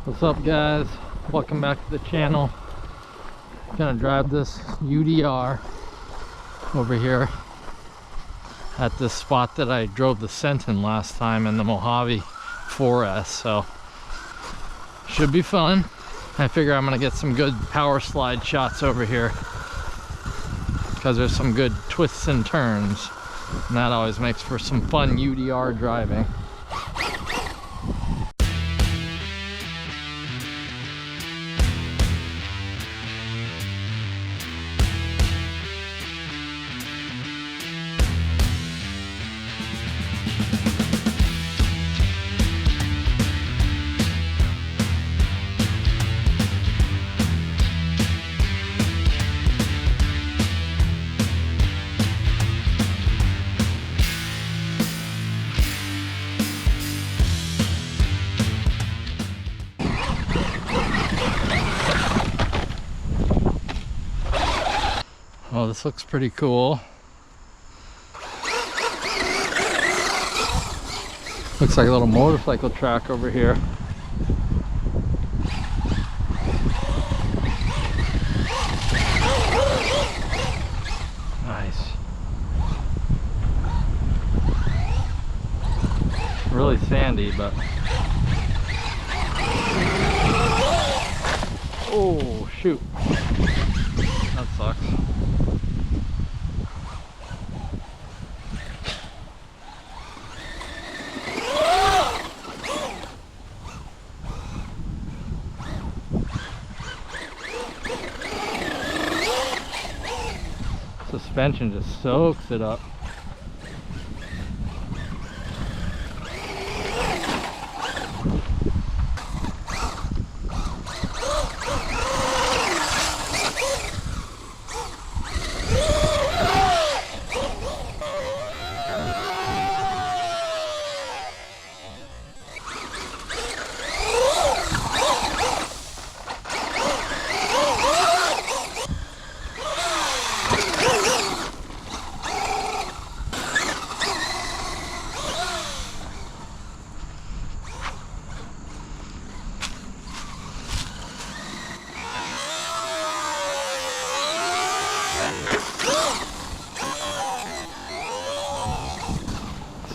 What's up, guys? Welcome back to the channel. Gonna drive this UDR over here at this spot that I drove the Sentin last time in the Mojave 4S, so should be fun. I figure I'm gonna get some good power slide shots over here because there's some good twists and turns, and that always makes for some fun UDR driving. Oh, this looks pretty cool. Looks like a little motorcycle track over here. Nice. Really sandy, but... Oh, shoot. That sucks. Suspension just soaks it up.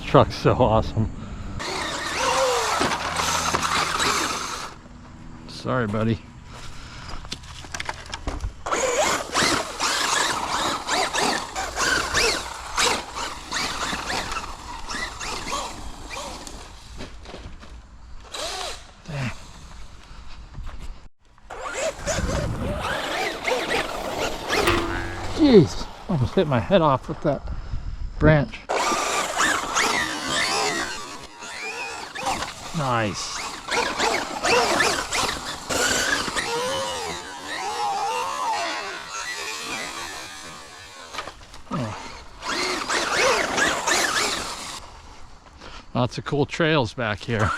Truck's so awesome. Sorry, buddy. Dang. Jeez, almost hit my head off with that branch. Nice. Oh. Lots of cool trails back here.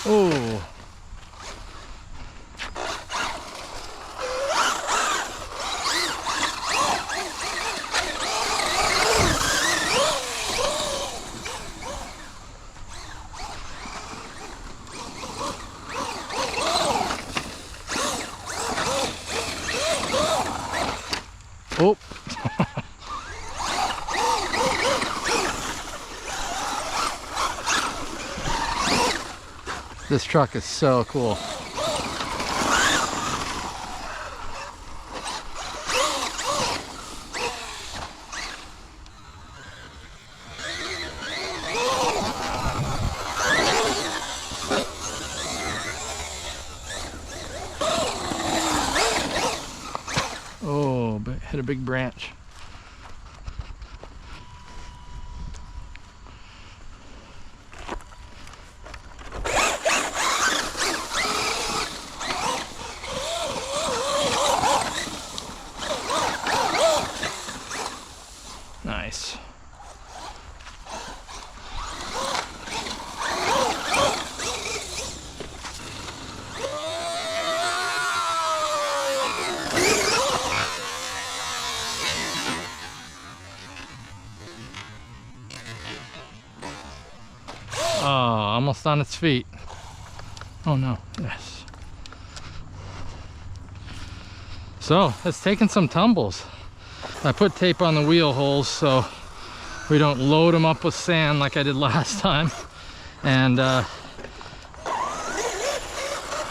Oh. Oh. This truck is so cool. a big branch. Nice. Oh, almost on its feet. Oh no, yes. So, it's taken some tumbles. I put tape on the wheel holes so we don't load them up with sand like I did last time. And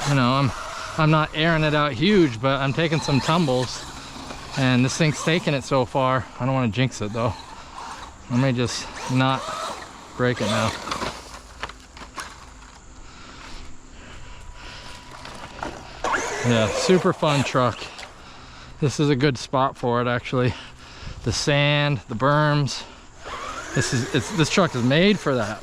you know, I'm not airing it out huge, but I'm taking some tumbles. And this thing's taking it so far. I don't want to jinx it though. I may just not break it now. Yeah, super fun truck. This is a good spot for it actually. The sand, the berms. This truck is made for that.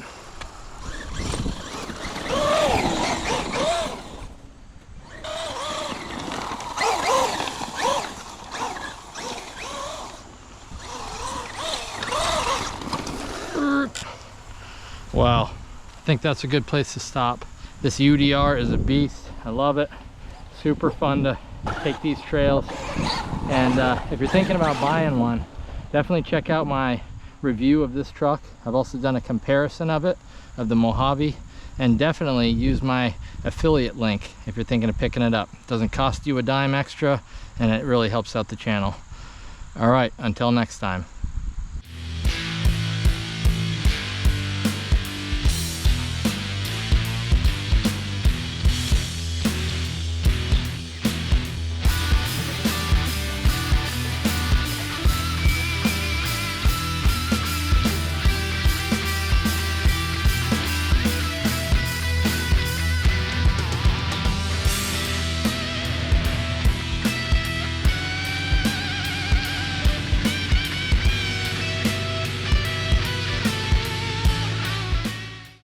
Wow, I think that's a good place to stop. This UDR is a beast. I love it. Super fun to take these trails. And if you're thinking about buying one, definitely check out my review of this truck. I've also done a comparison of it, of the Mojave, and definitely use my affiliate link if you're thinking of picking it up. It doesn't cost you a dime extra, and it really helps out the channel. All right, until next time.